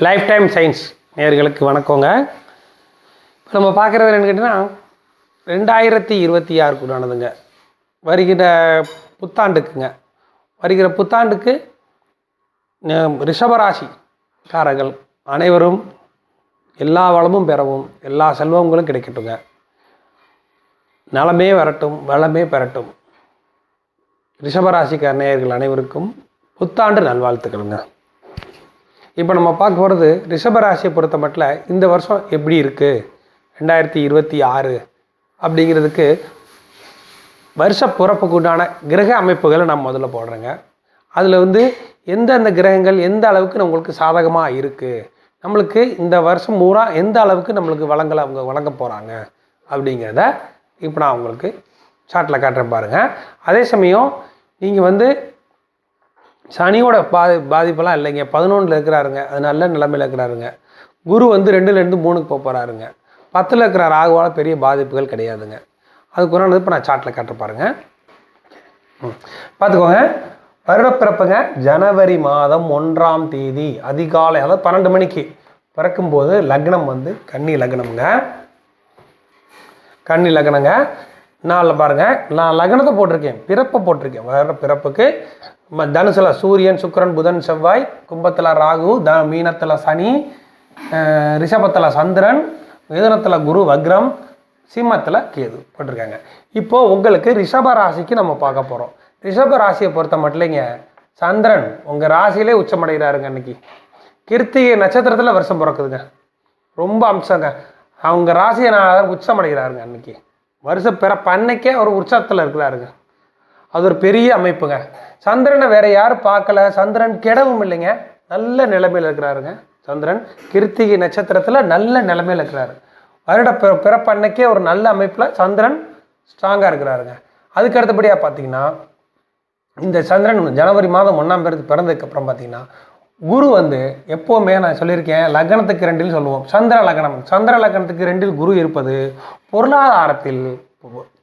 Life time science நேயர்களுக்கு வணக்கங்க. இப்போ நம்ம பார்க்குறது என்னென்னு கேட்டிங்கன்னா 2026 ஆனதுங்க. வருகிற புத்தாண்டுக்குங்க. வருகிற புத்தாண்டுக்கு ரிஷபராசிக்காரர்கள் அனைவரும் எல்லா வளமும் பெறவும், எல்லா செல்வங்களும் கிடைக்கட்டுங்க. நலமே வரட்டும், வளமே பெறட்டும். ரிஷபராசிக்கார நேயர்கள் அனைவருக்கும் புத்தாண்டு நல்வாழ்த்துக்களுங்க. இப்போ நம்ம பார்க்க போகிறது ரிஷபராசியை பொறுத்த மட்டும் இந்த வருஷம் எப்படி இருக்குது 2026 அப்படிங்கிறதுக்கு வருஷ பிறப்புக்கு உண்டான கிரக அமைப்புகளை நான் முதல்ல போடுறேங்க. அதில் எந்தெந்த கிரகங்கள் எந்த அளவுக்கு நம்மளுக்கு சாதகமாக இருக்குது, நம்மளுக்கு இந்த வருஷம் பூரா எந்த அளவுக்கு நம்மளுக்கு வளங்களை அவங்க வழங்க போகிறாங்க அப்படிங்கிறத இப்போ நான் உங்களுக்கு சார்ட்டில் காட்டுறேன் பாருங்கள். அதே சமயம் நீங்கள் சனியோட பாதிப்பெல்லாம் இல்லைங்க. 11 இருக்கிறாருங்க, அது நல்ல நிலைமையில் இருக்கிறாருங்க. குரு 2லேருந்து 3க்கு போகிறாருங்க. 10 இருக்கிற ராகுவால் பெரிய பாதிப்புகள் கிடையாதுங்க. அதுக்குறானது இப்போ நான் சார்ட்டில் காட்டுற பாருங்கள். பார்த்துக்கோங்க. வருடப்பிறப்புங்க ஜனவரி மாதம் 1ஆம் தேதி அதிகாலை, அதாவது 12 மணிக்கு பிறக்கும்போது லக்னம் கன்னி லக்னம்ங்க. கன்னி லக்னங்க. நான் பாருங்கள், நான் லக்னத்தை போட்டிருக்கேன், பிறப்பை போட்டிருக்கேன். வர பிறப்புக்கு தனுசில் சூரியன், சுக்கிரன், புதன், செவ்வாய், கும்பத்தில் ராகு, மீனத்தில் சனி, ரிஷபத்தில் சந்திரன், மிதுனத்தில் குரு வக்ரம், சிம்மத்தில் கேது போட்டிருக்காங்க. இப்போது உங்களுக்கு ரிஷப ராசிக்கு நம்ம பார்க்க போகிறோம். ரிஷப ராசியை பொறுத்த மட்டும் சந்திரன் உங்கள் ராசியிலே உச்சமடைகிறாருங்க. அன்றைக்கி கிருத்திகை நட்சத்திரத்தில் வருஷம் பிறக்குதுங்க. ரொம்ப அம்சங்க. அவங்க ராசியை நான் உச்சமடைகிறாருங்க. அன்றைக்கி வருஷ பிறப்பு அன்னைக்கே ஒரு உற்சாகத்தில் இருக்கிறாருங்க. அது ஒரு பெரிய அமைப்புங்க. சந்திரனை வேற யாரும் பார்க்கல. சந்திரன் கெடவும் இல்லைங்க, நல்ல நிலைமையில் இருக்கிறாருங்க. சந்திரன் கிருத்திகை நட்சத்திரத்தில் நல்ல நிலைமையில் இருக்கிறாரு. வருட பிறப்பு அன்னைக்கே ஒரு நல்ல அமைப்பில் சந்திரன் ஸ்ட்ராங்காக இருக்கிறாருங்க. அதுக்கு அடுத்தபடியாக பார்த்தீங்கன்னா இந்த சந்திரன் ஜனவரி மாதம் 1ஆம் தேதி பிறந்ததுக்கப்புறம் பார்த்தீங்கன்னா குரு எப்போவுமே நான் சொல்லியிருக்கேன், லக்னத்துக்கு 2ல் சொல்லுவோம் சந்திர லக்னம். சந்திர லக்னத்துக்கு 2ல் குரு இருப்பது பொருளாதாரத்தில்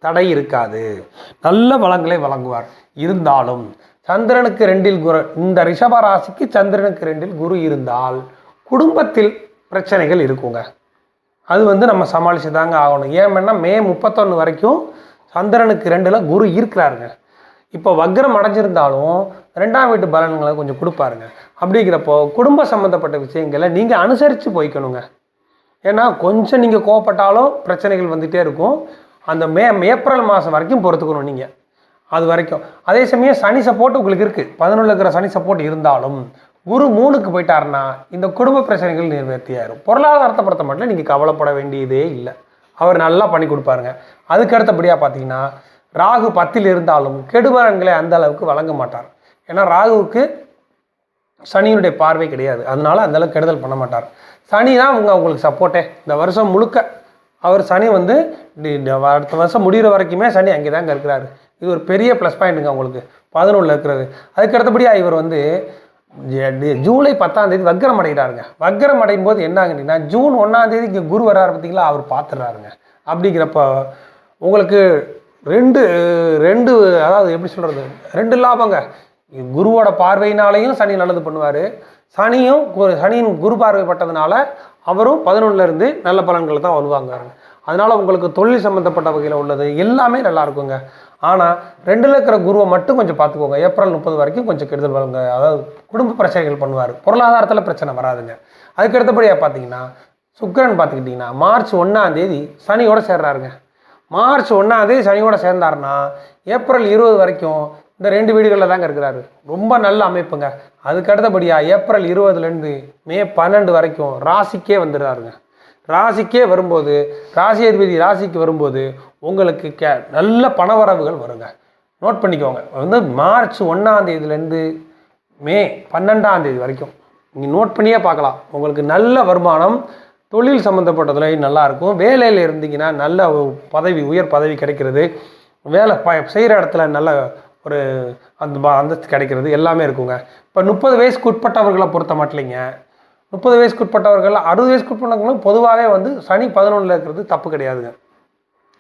தடை இருக்காது, நல்ல வளங்களை வழங்குவார். இருந்தாலும் சந்திரனுக்கு 2ல் குரு, இந்த ரிஷப ராசிக்கு சந்திரனுக்கு 2ல் குரு இருந்தால் குடும்பத்தில் பிரச்சனைகள் இருக்குங்க. அது நம்ம சமாளித்து தாங்க ஆகணும். ஏன்னா மே 31 வரைக்கும் சந்திரனுக்கு 2ல் குரு இருக்கிறாருங்க. இப்போ வக்ரம் அடைஞ்சிருந்தாலும் 2ஆம் வீட்டு பலன்களை கொஞ்சம் கொடுப்பாருங்க. அப்படிங்கிறப்போ குடும்ப சம்மந்தப்பட்ட விஷயங்களை நீங்கள் அனுசரித்து போய்க்கணுங்க. ஏன்னா கொஞ்சம் நீங்கள் கோவப்பட்டாலும் பிரச்சனைகள் வந்துகிட்டே இருக்கும். அந்த ஏப்ரல் மாதம் வரைக்கும் பொறுத்துக்கணும் நீங்கள், அது வரைக்கும். அதே சமயம் சனி சப்போர்ட் உங்களுக்கு இருக்குது. 11 இருக்கிற சனி சப்போர்ட் இருந்தாலும் குரு 3க்கு போயிட்டாருன்னா இந்த குடும்ப பிரச்சனைகள் நிவர்த்தியாயிரும். பொருளாதாரத்தை பொறுத்த மட்டும் நீங்கள் கவலைப்பட வேண்டியதே இல்லை, அவர் நல்லா பண்ணி கொடுப்பாருங்க. அதுக்கு அடுத்தபடியாக பார்த்தீங்கன்னா ராகு 10ல் இருந்தாலும் கெடுபலன்களை அந்த அளவுக்கு வழங்க மாட்டார். ஏன்னா ராகுவுக்கு சனியினுடைய பார்வை கிடையாது, அதனால அந்தளவுக்கு கெடுதல் பண்ண மாட்டார். சனி தான் உங்களுக்கு சப்போர்ட்டே இந்த வருஷம் முழுக்க. அவர் சனி அடுத்த வருஷம் முடிகிற வரைக்குமே சனி அங்கே தாங்க இருக்கிறாரு. இது ஒரு பெரிய ப்ளஸ் பாயிண்ட்டுங்க உங்களுக்கு 11ல் இருக்கிறது. அதுக்கு அடுத்தபடியாக இவர் ஜூலை 10ஆம் தேதி வக்ரம் அடைகிறாருங்க. வக்ரம் அடையும் போது என்ன ஆகுதுன்னா ஜூன் 1ஆம் தேதி இங்கே குரு வர்றாரு பார்த்தீங்களா, அவர் பார்த்துடுறாருங்க. அப்படிங்கிறப்ப உங்களுக்கு ரெண்டு அதாவது எப்படி சொல்கிறது, 2 லாபங்க. குருவோட பார்வையினாலையும் சனி நல்லது பண்ணுவார். சனியின் குரு பார்வைப்பட்டதுனால அவரும் 11ல் இருந்து நல்ல பலன்களை தான் வருவாங்க. அதனால் உங்களுக்கு தொழில் சம்மந்தப்பட்ட வகையில் உள்ளது எல்லாமே நல்லா இருக்குங்க. ஆனால் 2ல் இருக்கிற குருவை மட்டும் கொஞ்சம் பார்த்துக்கோங்க. ஏப்ரல் 30 வரைக்கும் கொஞ்சம் கெடுதல் வருங்க. அதாவது குடும்ப பிரச்சனைகள் பண்ணுவார், பொருளாதாரத்தில் பிரச்சனை வராதுங்க. அதுக்கு அடுத்தபடியாக பார்த்தீங்கன்னா சுக்கிரன் பார்த்துக்கிட்டிங்கன்னா மார்ச் 1ஆம் தேதி சனியோடு சேர்றாருங்க. மார்ச் 1ஆம் தேதி சனியோட சேர்ந்தாருன்னா ஏப்ரல் 20 வரைக்கும் இந்த 2 வீடுகளில் தாங்க இருக்கிறாரு. ரொம்ப நல்ல அமைப்புங்க. அதுக்கு அடுத்தபடியாக ஏப்ரல் 20லேருந்து மே 12 வரைக்கும் ராசிக்கே வந்துடுறாருங்க. ராசிக்கே வரும்போது ராசி அதிபதி ராசிக்கு வரும்போது உங்களுக்கு நல்ல பணவரவுகள் வருங்க. நோட் பண்ணிக்கோங்க. மார்ச் 1ஆம் தேதியிலேருந்து மே 12ஆம் தேதி வரைக்கும் நீங்கள் நோட் பண்ணியே பார்க்கலாம். உங்களுக்கு நல்ல வருமானம், தொழில் சம்மந்தப்பட்டதில் நல்லாயிருக்கும். வேலையில் இருந்தீங்கன்னா நல்ல பதவி, உயர் பதவி கிடைக்கிறது, வேலை செய்கிற இடத்துல நல்ல ஒரு அந்தஸ்து கிடைக்கிறது எல்லாமே இருக்குங்க. இப்போ 30 வயசுக்கு உட்பட்டவர்களை பொறுத்த மட்டும் 30 வயசுக்கு உட்பட்டவர்கள் 60 வயசுக்கு உட்பட்டவங்களும் பொதுவாகவே சனி 11ல் இருக்கிறது தப்பு கிடையாதுங்க.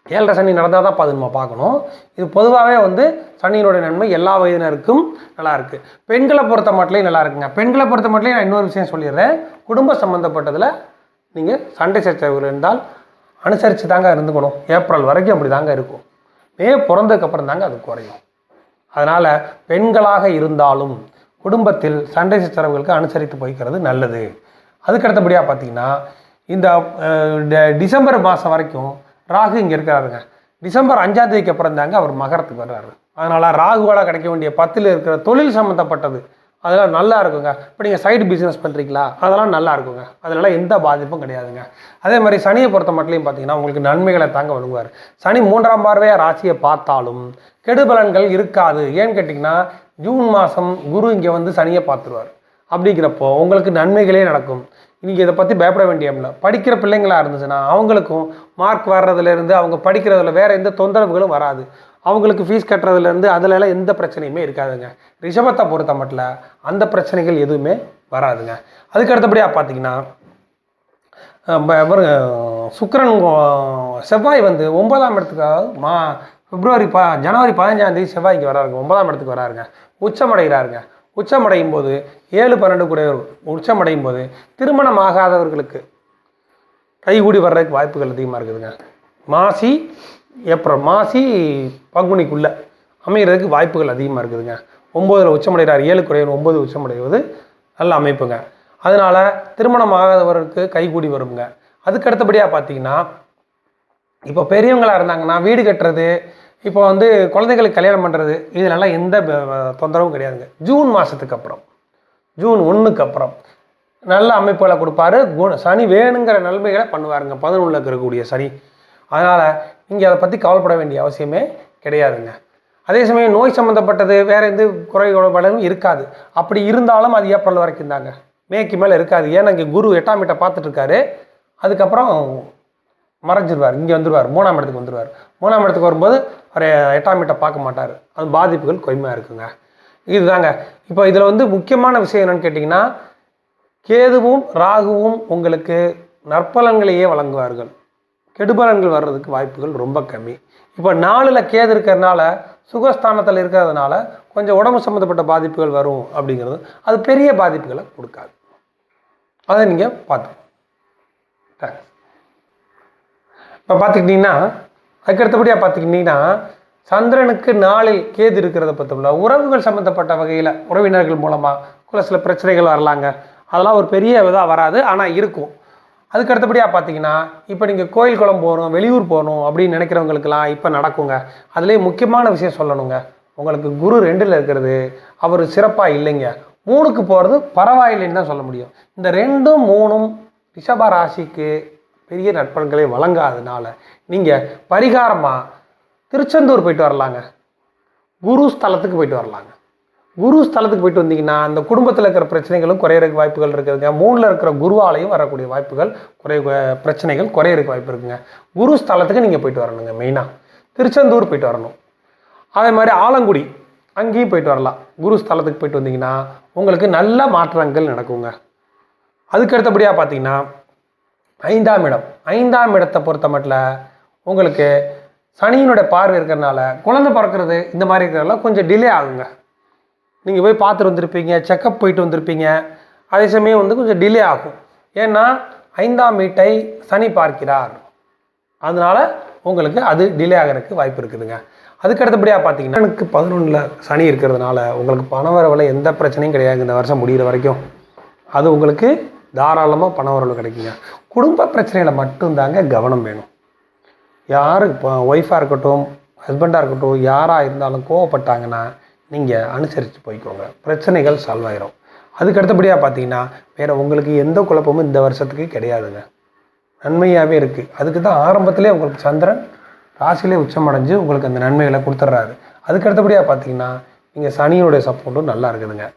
ஏழரை சனி நடந்தால் தான் அது நம்ம பார்க்கணும். இது பொதுவாகவே வந்து சனியினுடைய நன்மை எல்லா வயதினருக்கும் நல்லா இருக்குது. பெண்களை பொறுத்த மட்டும் நல்லா இருக்குங்க. பெண்களை பொறுத்த மட்டும் நான் இன்னொரு விஷயம் சொல்லிடுறேன். குடும்ப சம்மந்தப்பட்டதில் நீங்கள் சண்டை சச்சரவுகள் இருந்தால் அனுசரித்து தாங்க இருந்துக்கணும். ஏப்ரல் வரைக்கும் அப்படி தாங்க இருக்கும். மே பிறந்ததுக்கப்புறம் தாங்க அது குறையும். அதனால் பெண்களாக இருந்தாலும் குடும்பத்தில் சண்டை சச்சரவுகளுக்கு அனுசரித்து போய்க்கிறது நல்லது. அதுக்கடுத்தபடியாக பார்த்தீங்கன்னா இந்த டிசம்பர் மாதம் வரைக்கும் ராகு இங்கே இருக்கிறாருங்க. டிசம்பர் 5ஆம் தேதிக்கு அப்புறம் தாங்க அவர் மகரத்துக்கு வர்றாரு. அதனால் ராகுவால் கிடைக்க வேண்டிய 10ல் இருக்கிற தொழில் சம்மந்தப்பட்டது அதெல்லாம் நல்லா இருக்குங்க. இப்போ நீங்கள் சைடு பிஸ்னஸ் பண்ணுறீங்களா, அதெல்லாம் நல்லா இருக்குங்க. அதனால் எந்த பாதிப்பும் கிடையாதுங்க. அதே மாதிரி சனியை பொறுத்த மட்டும் பார்த்தீங்கன்னா உங்களுக்கு நன்மைகளை தாங்க வழங்குவார். சனி 3ஆம் பார்வையாக ராசியை பார்த்தாலும் கெடுபலன்கள் இருக்காது. ஏன்னு கேட்டிங்கன்னா ஜூன் மாதம் குரு இங்கே வந்து சனியை பார்த்துருவார். அப்படிங்கிறப்போ உங்களுக்கு நன்மைகளே நடக்கும். நீங்கள் இதை பற்றி பயப்பட வேண்டியதில்லை. படிக்கிற பிள்ளைங்களாக இருந்துச்சுன்னா அவங்களுக்கும் மார்க் வர்றதுலேருந்து அவங்க படிக்கிறதுல வேறு எந்த தொந்தரவுகளும் வராது. அவங்களுக்கு ஃபீஸ் கட்டுறதுலேருந்து அதிலெல்லாம் எந்த பிரச்சனையுமே இருக்காதுங்க. ரிஷபத்தை பொறுத்த மட்டும் அந்த பிரச்சனைகள் எதுவுமே வராதுங்க. அதுக்கு அடுத்தபடியாக பார்த்தீங்கன்னா சுக்கிரன் செவ்வாய் வந்து 9ஆம் இடத்துக்கு ஜனவரி 15ஆம் தேதி செவ்வாய் இங்கே வராருங்க. 9ஆம் இடத்துக்கு வராருங்க. உச்சமடைகிறாருங்க. உச்சமடையும் போது 7-12 கூட உச்சமடையும் போது திருமணம் ஆகாதவர்களுக்கு கைகூடி வர்றதுக்கு வாய்ப்புகள் அதிகமாக இருக்குதுங்க. மாசி பங்குனிக்குள்ளே அமைகிறதுக்கு வாய்ப்புகள் அதிகமாக இருக்குதுங்க. 9ல் உச்சமடைகிறார். 7 குறையும் 9 உச்சமடைவது நல்ல அமைப்புங்க. அதனால் திருமணம் ஆகாதவருக்கு கைகூடி வருங்க. அதுக்கு அடுத்தபடியாக பார்த்தீங்கன்னா இப்போ பெரியவங்களாக இருந்தாங்கன்னா வீடு கட்டுறது, இப்போ வந்து குழந்தைகளுக்கு கல்யாணம் பண்ணுறது, இதெல்லாம் எந்த தொந்தரவும் கிடையாதுங்க. ஜூன் மாதத்துக்கு அப்புறம், ஜூன் 1க்கு அப்புறம் நல்ல அமைப்புகளை கொடுப்பாரு. சனி வேணுங்கிற நன்மைகளை பண்ணுவாருங்க 11ல் இருக்கக்கூடிய சனி. அதனால் நீங்கள் அதை பற்றி கவலைப்பட வேண்டிய அவசியமே கிடையாதுங்க. அதே சமயம் நோய் சம்மந்தப்பட்டது வேறு எந்த குறைபாடும் இருக்காது. அப்படி இருந்தாலும் அது ஏப்ரல் வரைக்கும் தாங்க. மேக்கு மேலே இருக்காது. ஏன்னா இங்கே குரு 8ஆம் வீட்டை பார்த்துட்ருக்காரு. அதுக்கப்புறம் மறைஞ்சிருவார். இங்கே வந்துடுவார். 3ஆம் இடத்துக்கு வந்துடுவார். 3ஆம் இடத்துக்கு வரும்போது அவர் 8ஆம் வீட்டை பார்க்க மாட்டார். அது பாதிப்புகள் கொய்மையாக இருக்குங்க. இதுதாங்க. இப்போ இதில் வந்து முக்கியமான விஷயம் என்னென்னு கேட்டிங்கன்னா கேதுவும் ராகுவும் உங்களுக்கு நற்பலன்களையே வழங்குவார்கள். கெடுபலன்கள் வர்றதுக்கு வாய்ப்புகள் ரொம்ப கம்மி. இப்போ 4ல் கேது இருக்கிறதுனால சுகஸ்தானத்தில் இருக்கிறதுனால கொஞ்சம் உடம்பு சம்மந்தப்பட்ட பாதிப்புகள் வரும். அப்படிங்கிறது அது பெரிய பாதிப்புகளை கொடுக்காது. அதை நீங்கள் பார்த்துக்கணும். இப்போ பார்த்துக்கிட்டிங்கன்னா அதுக்கடுத்தபடியாக பார்த்துக்கிட்டிங்கன்னா சந்திரனுக்கு 4ல் கேது இருக்கிறத பார்த்தோம்னா உறவுகள் சம்மந்தப்பட்ட வகையில் உறவினர்கள் மூலமாக சில பிரச்சனைகள் வரலாங்க. அதெல்லாம் ஒரு பெரிய இதாக வராது, ஆனால் இருக்கும். அதுக்கு அடுத்தபடியாக பார்த்தீங்கன்னா இப்போ நீங்கள் கோயில் குளம் போகணும், வெளியூர் போகணும் அப்படின்னு நினைக்கிறவங்களுக்கெல்லாம் இப்போ நடக்குங்க. அதுலேயே முக்கியமான விஷயம் சொல்லணுங்க. உங்களுக்கு குரு 2ல் இருக்கிறது அவர் சிறப்பாக இல்லைங்க. 3க்கு போகிறது பரவாயில்லைன்னு தான் சொல்ல முடியும். இந்த 2ம் 3ம் ரிஷப ராசிக்கு பெரிய நற்பலன்களை வழங்காதனால நீங்கள் பரிகாரமாக திருச்செந்தூர் போயிட்டு வரலாங்க. குரு ஸ்தலத்துக்கு போயிட்டு வரலாங்க. குரு ஸ்தலத்துக்கு போயிட்டு வந்தீங்கன்னா அந்த குடும்பத்தில் இருக்கிற பிரச்சனைகளும் குறையிறதுக்கு வாய்ப்புகள் இருக்குதுங்க. 3ல் இருக்கிற குருவாலையும் வரக்கூடிய வாய்ப்புகள் பிரச்சனைகள் குறையிறதுக்கு வாய்ப்பு இருக்குங்க. குரு ஸ்தலத்துக்கு நீங்கள் போயிட்டு வரணுங்க. மெயினாக திருச்செந்தூர் போயிட்டு வரணும். அதே மாதிரி ஆலங்குடி அங்கேயும் போயிட்டு வரலாம். குரு ஸ்தலத்துக்கு போயிட்டு வந்தீங்கன்னா உங்களுக்கு நல்ல மாற்றங்கள் நடக்குங்க. அதுக்கு அடுத்தபடியாக பார்த்தீங்கன்னா 5ஆம் இடம். 5ஆம் இடத்தை பொறுத்த மட்டும் உங்களுக்கு சனியினுடைய பார்வை இருக்கிறதுனால குழந்தை பிறக்கிறது இந்த மாதிரி இருக்கிறதெல்லாம் கொஞ்சம் டிலே ஆகுங்க. நீங்கள் போய் பார்த்துட்டு வந்திருப்பீங்க, செக்கப் போயிட்டு வந்திருப்பீங்க. அதே சமயம் வந்து கொஞ்சம் டிலே ஆகும். ஏன்னா 5ஆம் வீட்டை சனி பார்க்கிறார். அதனால் உங்களுக்கு அது டிலே ஆகிறதுக்கு வாய்ப்பு இருக்குதுங்க. அதுக்கு அடுத்தபடியாக பார்த்தீங்கன்னா எனக்கு 11ல் சனி இருக்கிறதுனால உங்களுக்கு பண வரவில் எந்த பிரச்சனையும் கிடையாது. இந்த வருஷம் முடிகிற வரைக்கும் அது உங்களுக்கு தாராளமாக பண வரவு கிடைக்குங்க. குடும்ப பிரச்சனையில் மட்டும்தாங்க கவனம் வேணும். யார் இப்போ ஒய்ஃபாக இருக்கட்டும், ஹஸ்பண்டாக இருக்கட்டும், யாராக இருந்தாலும் கோவப்பட்டாங்கன்னா நீங்கள் அனுசரித்து போய்க்கோங்க. பிரச்சனைகள் சால்வ் ஆகிரும். அதுக்கு அடுத்தபடியாக பார்த்தீங்கன்னா வேறு உங்களுக்கு எந்த குழப்பமும் இந்த வருஷத்துக்கு கிடையாதுங்க. நன்மையாகவே இருக்குது. அதுக்கு தான் ஆரம்பத்திலே உங்களுக்கு சந்திரன் ராசியிலே உச்சமடைஞ்சு உங்களுக்கு அந்த நன்மைகளை கொடுத்துட்றாரு. அதுக்கு அடுத்தபடியாக பார்த்தீங்கன்னா நீங்கள் சனியோடைய சப்போர்ட்டும் நல்லா இருக்குதுங்க.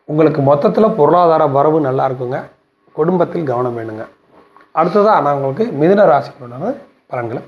உங்களுக்கு மொத்தத்தில் பொருளாதார வரவு நல்லா இருக்குங்க. குடும்பத்தில் கவனம் வேணுங்க. அடுத்ததாக நான் உங்களுக்கு மிதுன ராசிக்கு பலன்களை